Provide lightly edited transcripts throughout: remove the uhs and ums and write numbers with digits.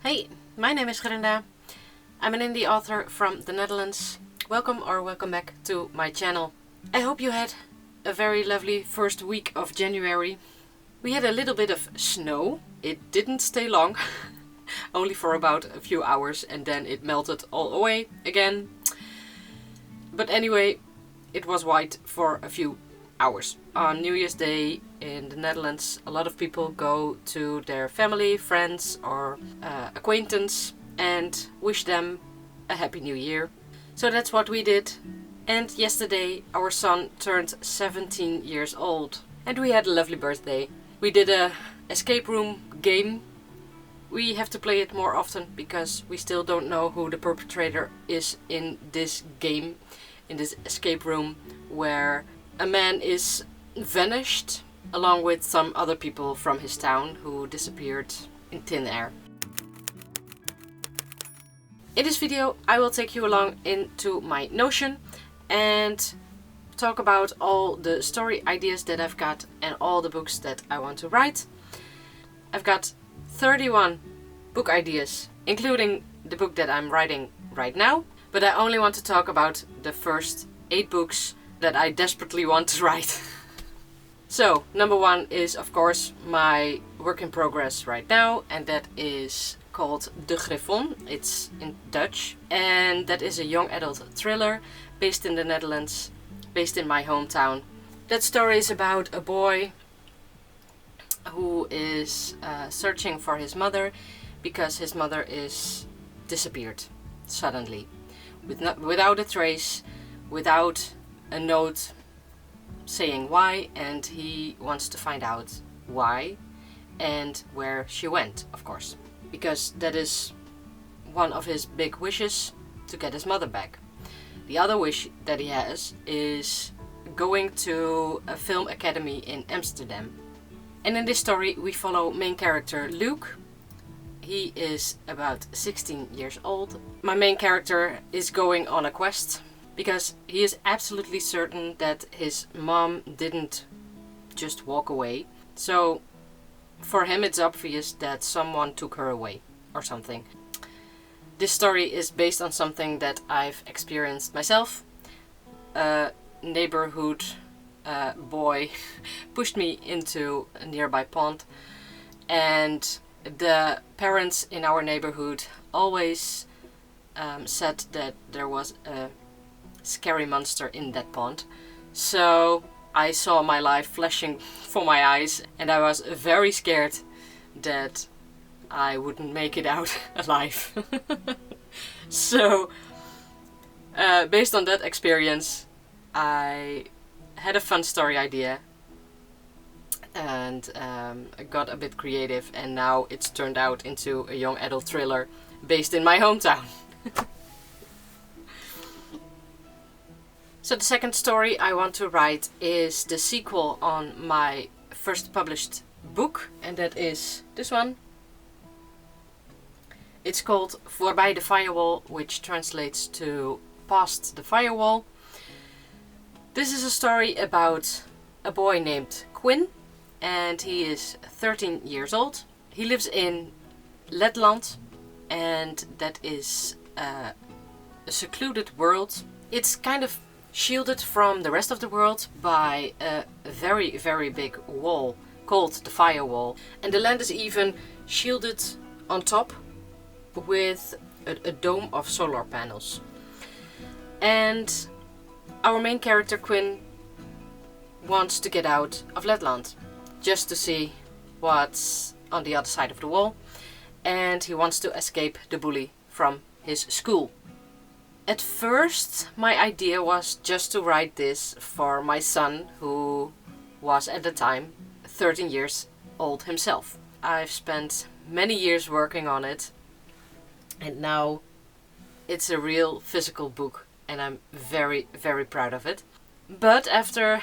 Hey, my name is Gerinda. I'm an indie author from the Netherlands. Welcome or welcome back to my channel. I hope you had a very lovely first week of January. We had a little bit of snow. It didn't stay long, only for about a few hours, and then it melted all away again. But anyway, it was white for a few hours. On New Year's Day in the Netherlands, a lot of people go to their family, friends or acquaintance and wish them a happy new year. So that's what we did. And yesterday our son turned 17 years old and we had a lovely birthday. We did a escape room game. We have to play it more often because we still don't know who the perpetrator is in this game, in this escape room where a man is vanished along with some other people from his town who disappeared in thin air. In this video I will take you along into my Notion and talk about all the story ideas that I've got and all the books that I want to write. I've got 31 book ideas, including the book that I'm writing right now, but I only want to talk about the first 8 books that I desperately want to write. So, number 1 is of course my work in progress right now, and that is called De Griffon. It's in Dutch, and that is a young adult thriller based in the Netherlands, based in my hometown. That story is about a boy who is searching for his mother because his mother is disappeared suddenly, without a trace, without a note saying why, and he wants to find out why and where she went, of course, because that is one of his big wishes, to get his mother back. The other wish that he has is going to a film academy in Amsterdam. And in this story we follow main character Luke. He is about 16 years old. My main character is going on a quest because he is absolutely certain that his mom didn't just walk away. So for him it's obvious that someone took her away or something. This story is based on something that I've experienced myself. A neighborhood boy pushed me into a nearby pond, and the parents in our neighborhood always said that there was a scary monster in that pond. So I saw my life flashing for my eyes and I was very scared that I wouldn't make it out alive. So based on that experience I had a fun story idea and I got a bit creative, and now it's turned out into a young adult thriller based in my hometown. So the second story I want to write is the sequel on my first published book, and that is this one. It's called Voorbij de Firewall, which translates to Past the Firewall. This is a story about a boy named Quinn, and he is 13 years old. He lives in Letland, and that is a secluded world. It's kind of shielded from the rest of the world by a very, very big wall called the Firewall. And the land is even shielded on top with a dome of solar panels. And our main character Quinn wants to get out of Letland just to see what's on the other side of the wall, and he wants to escape the bully from his school. At first my idea was just to write this for my son, who was at the time 13 years old himself. I've spent many years working on it, and now it's a real physical book and I'm very, very proud of it. But after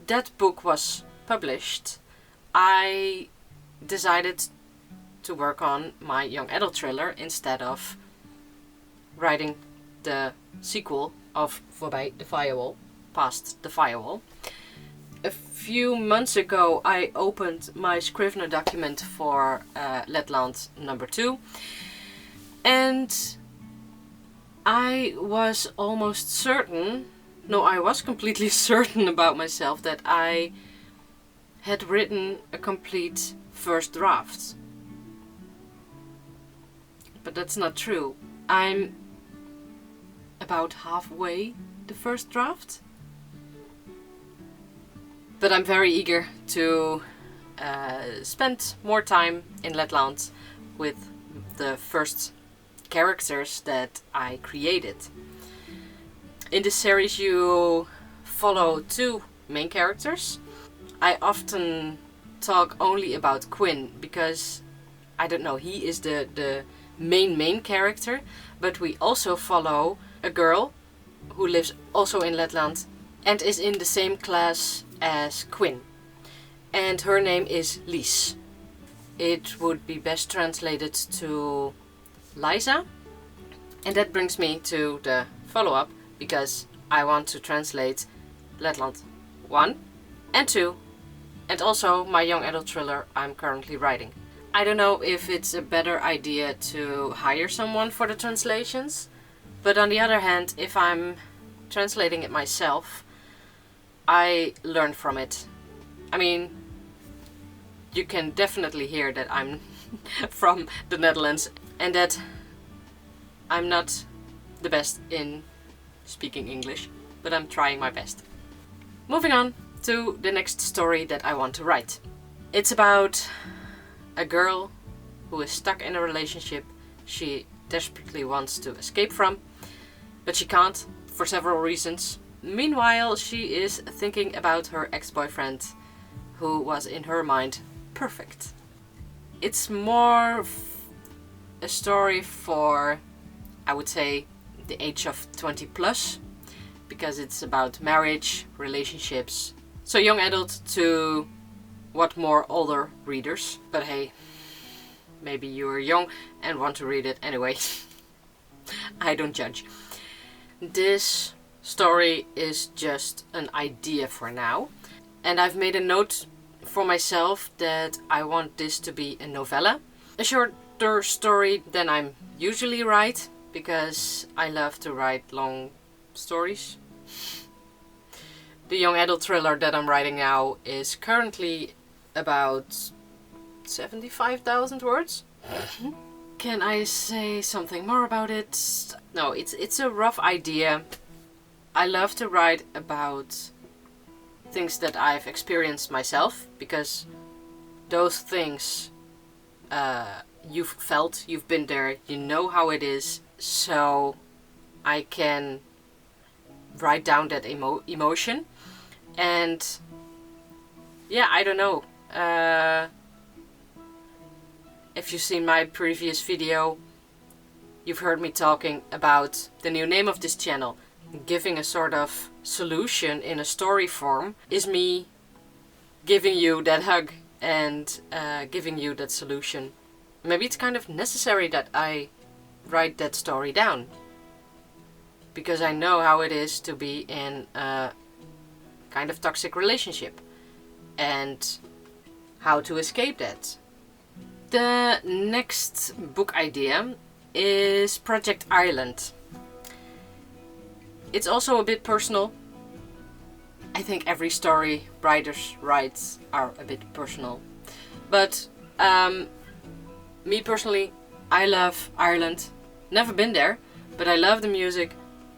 that book was published, I decided to work on my young adult thriller instead of writing the sequel of Voorbij de Firewall, Past the Firewall. A few months ago I opened my Scrivener document for Letland #2, and I was almost certain, no, I was completely certain about myself that I had written a complete first draft. But that's not true. I'm about halfway the first draft. But I'm very eager to spend more time in Letland with the first characters that I created. In this series you follow 2 main characters. I often talk only about Quinn because, I don't know, he is the main character, but we also follow a girl who lives also in Letland and is in the same class as Quinn, and her name is Lies. It would be best translated to Liza, and that brings me to the follow-up, because I want to translate Letland 1 and 2, and also my young adult thriller I'm currently writing. I don't know if it's a better idea to hire someone for the translations, but on the other hand, if I'm translating it myself, I learn from it. I mean, you can definitely hear that I'm from the Netherlands and that I'm not the best in speaking English, but I'm trying my best. Moving on to the next story that I want to write. It's about a girl who is stuck in a relationship she desperately wants to escape from, but she can't for several reasons. Meanwhile, she is thinking about her ex-boyfriend, who was in her mind perfect. It's more a story for, I would say, the age of 20 plus, because it's about marriage, relationships. So young adult to what more older readers. But hey, maybe you're young and want to read it anyway. I don't judge. This story is just an idea for now, and I've made a note for myself that I want this to be a novella, a shorter story than I'm usually write, because I love to write long stories. The young adult thriller that I'm writing now is currently about 75,000 words. Can I say something more about it? No, it's a rough idea. I love to write about things that I've experienced myself, because those things you've felt, you've been there, you know how it is, so I can write down that emotion. And yeah, I don't know. If you've seen my previous video, you've heard me talking about the new name of this channel. Giving a sort of solution in a story form is me giving you that hug and giving you that solution. Maybe it's kind of necessary that I write that story down, because I know how it is to be in a kind of toxic relationship and how to escape that. The next book idea is Project Ireland. It's also a bit personal. I think every story writers write are a bit personal. But me personally, I love Ireland. Never been there, but I love the music.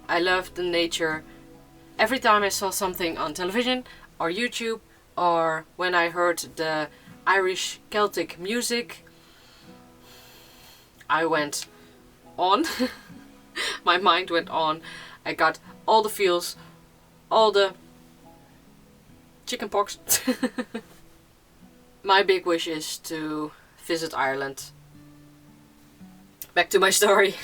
I love the nature. Every time I saw something on television or YouTube, or when I heard the Irish Celtic music, I went on. My mind went on. I got all the feels, all the chicken pox. My big wish is to visit Ireland. Back to my story.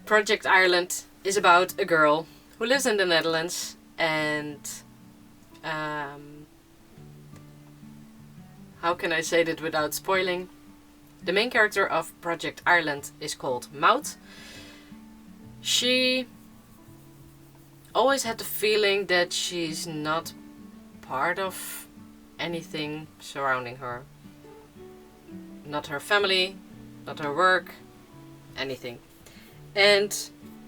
Project Ireland is about a girl who lives in the Netherlands, and how can I say that without spoiling? The main character of Project Ireland is called Maud. She always had the feeling that she's not part of anything surrounding her. Not her family, not her work, anything. And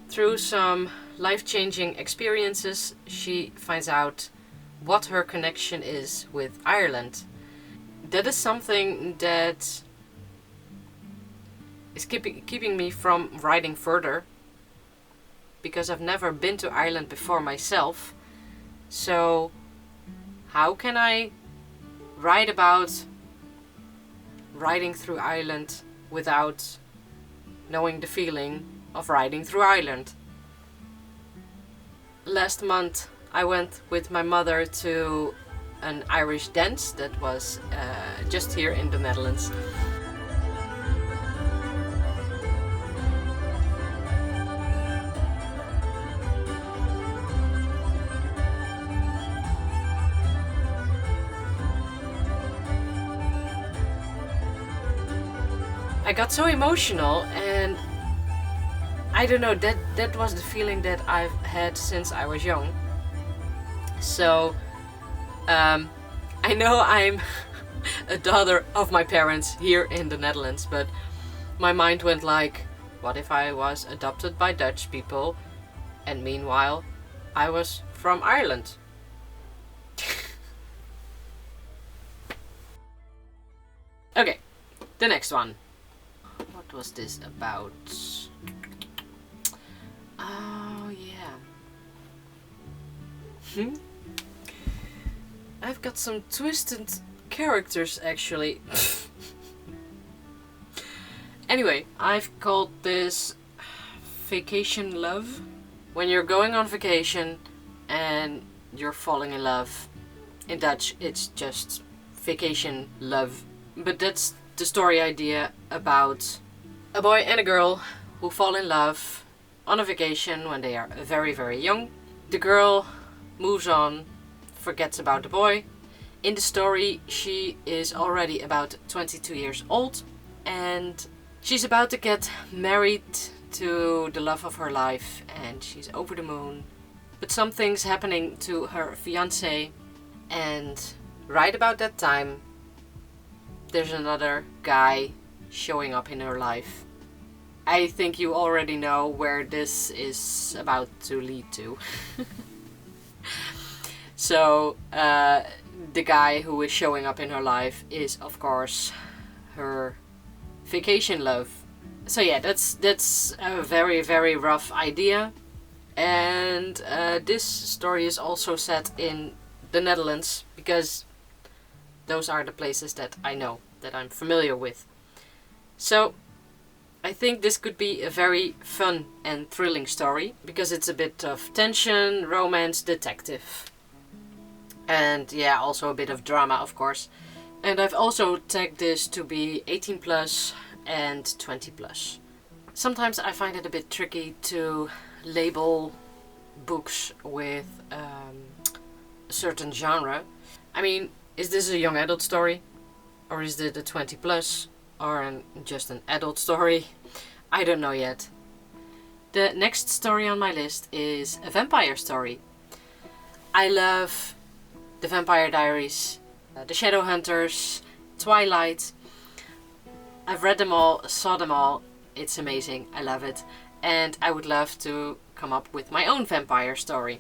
through some life-changing experiences, she finds out what her connection is with Ireland. That is something that is keeping me from writing further, because I've never been to Ireland before myself. So how can I write about riding through Ireland without knowing the feeling of riding through Ireland? Last month I went with my mother to an Irish dance that was just here in the Netherlands. I got so emotional, and I don't know, that was the feeling that I've had since I was young. So I know I'm a daughter of my parents here in the Netherlands, but my mind went like, what if I was adopted by Dutch people and meanwhile I was from Ireland? Okay, the next one. What was this about? Oh yeah. I've got some twisted characters actually. Anyway, I've called this vacation love. When you're going on vacation and you're falling in love. In Dutch it's just vacation love. But that's the story idea about a boy and a girl who fall in love on a vacation when they are very, very young. The girl moves on, forgets about the boy. In the story, she is already about 22 years old and she's about to get married to the love of her life and she's over the moon. But something's happening to her fiancé, and right about that time there's another guy showing up in her life. I think you already know where this is about to lead to. So the guy who is showing up in her life is of course her vacation love. So yeah, that's a very, very rough idea. And this story is also set in the Netherlands because those are the places that I know, that I'm familiar with. So I think this could be a very fun and thrilling story because it's a bit of tension, romance, detective. And yeah, also a bit of drama, of course. And I've also tagged this to be 18 plus and 20 plus. Sometimes I find it a bit tricky to label books with a certain genre. I mean, is this a young adult story? Or is it a 20 plus? Or just an adult story? I don't know yet. The next story on my list is a vampire story. I love the Vampire Diaries, the Shadowhunters, Twilight. I've read them all, saw them all. It's amazing. I love it. And I would love to come up with my own vampire story.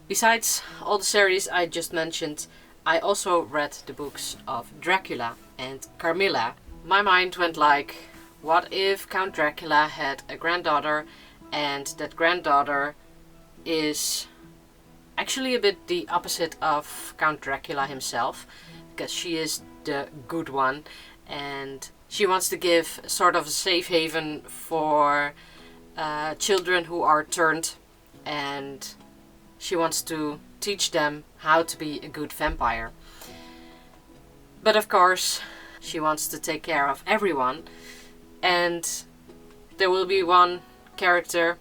Besides all the series I just mentioned, I also read the books of Dracula and Carmilla. My mind went like, what if Count Dracula had a granddaughter and that granddaughter is actually a bit the opposite of Count Dracula himself, because she is the good one and she wants to give sort of a safe haven for children who are turned, and she wants to teach them how to be a good vampire. But of course she wants to take care of everyone, and there will be one character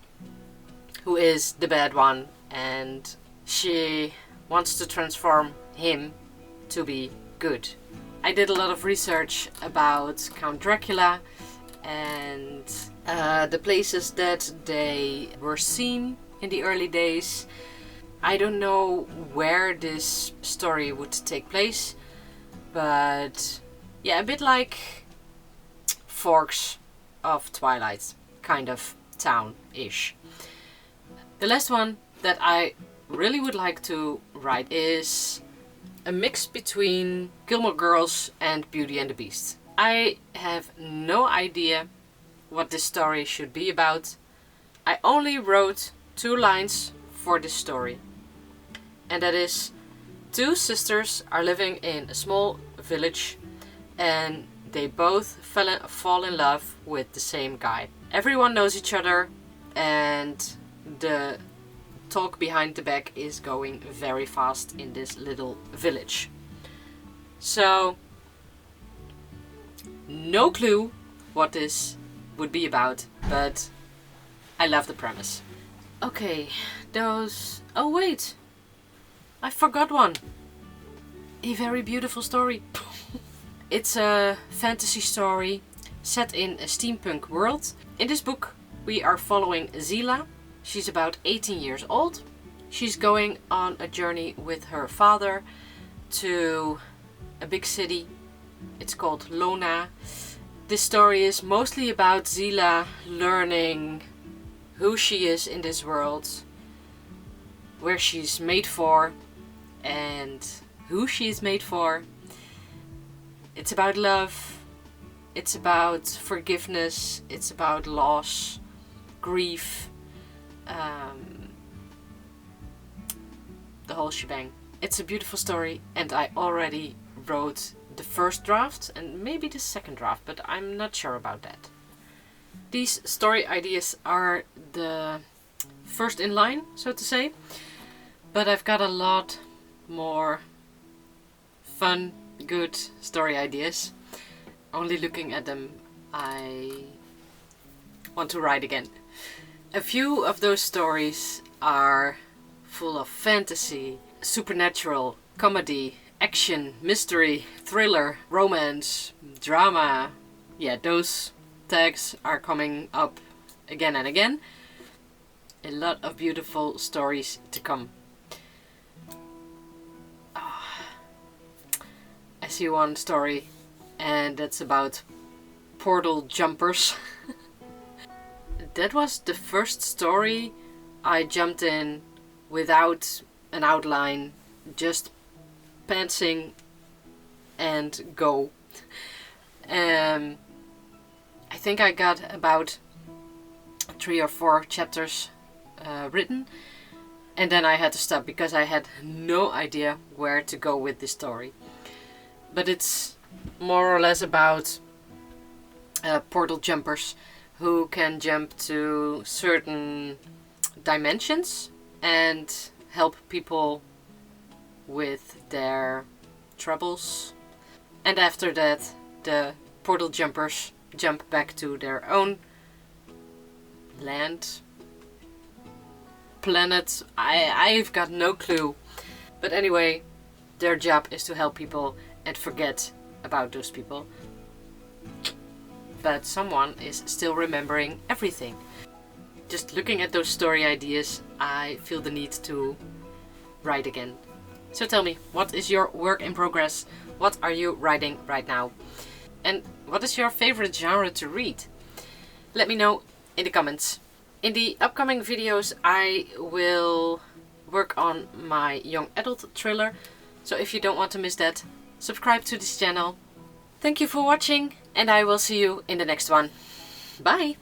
who is the bad one, and she wants to transform him to be good. I did a lot of research about Count Dracula and the places that they were seen in the early days. I don't know where this story would take place, but yeah, a bit like Forks of Twilight, kind of town-ish. The last one that I really would like to write is a mix between Gilmore Girls and Beauty and the Beast. I have no idea what this story should be about. I only wrote 2 lines for this story. And that is, 2 sisters are living in a small village and they both fall in love with the same guy. Everyone knows each other and the talk behind the back is going very fast in this little village. So, no clue what this would be about, but I love the premise. Okay, those... Oh wait! I forgot one! A very beautiful story. It's a fantasy story set in a steampunk world. In this book we are following Zila. She's about 18 years old. She's going on a journey with her father to a big city. It's called Lona. This story is mostly about Zila learning who she is in this world, where she's made for, and who she is made for. It's about love, it's about forgiveness, it's about loss, grief, the whole shebang. It's a beautiful story and I already wrote the first draft and maybe the second draft, but I'm not sure about that. These story ideas are the first in line, so to say, but I've got a lot more fun, good story ideas. Only looking at them, I want to write again. A few of those stories are full of fantasy, supernatural, comedy, action, mystery, thriller, romance, drama. Yeah, those tags are coming up again and again. A lot of beautiful stories to come. I see one story and that's about portal jumpers. That was the first story I jumped in without an outline, just pantsing and go. I think I got about 3 or 4 chapters written and then I had to stop because I had no idea where to go with this story. But it's more or less about portal jumpers who can jump to certain dimensions and help people with their troubles. And after that, the portal jumpers jump back to their own land, planet. I've got no clue. But anyway, their job is to help people and forget about those people. But someone is still remembering everything. Just looking at those story ideas, I feel the need to write again. So tell me, what is your work in progress? What are you writing right now? And what is your favorite genre to read? Let me know in the comments. In the upcoming videos I will work on my young adult thriller. So if you don't want to miss that, subscribe to this channel. Thank you for watching and I will see you in the next one. Bye!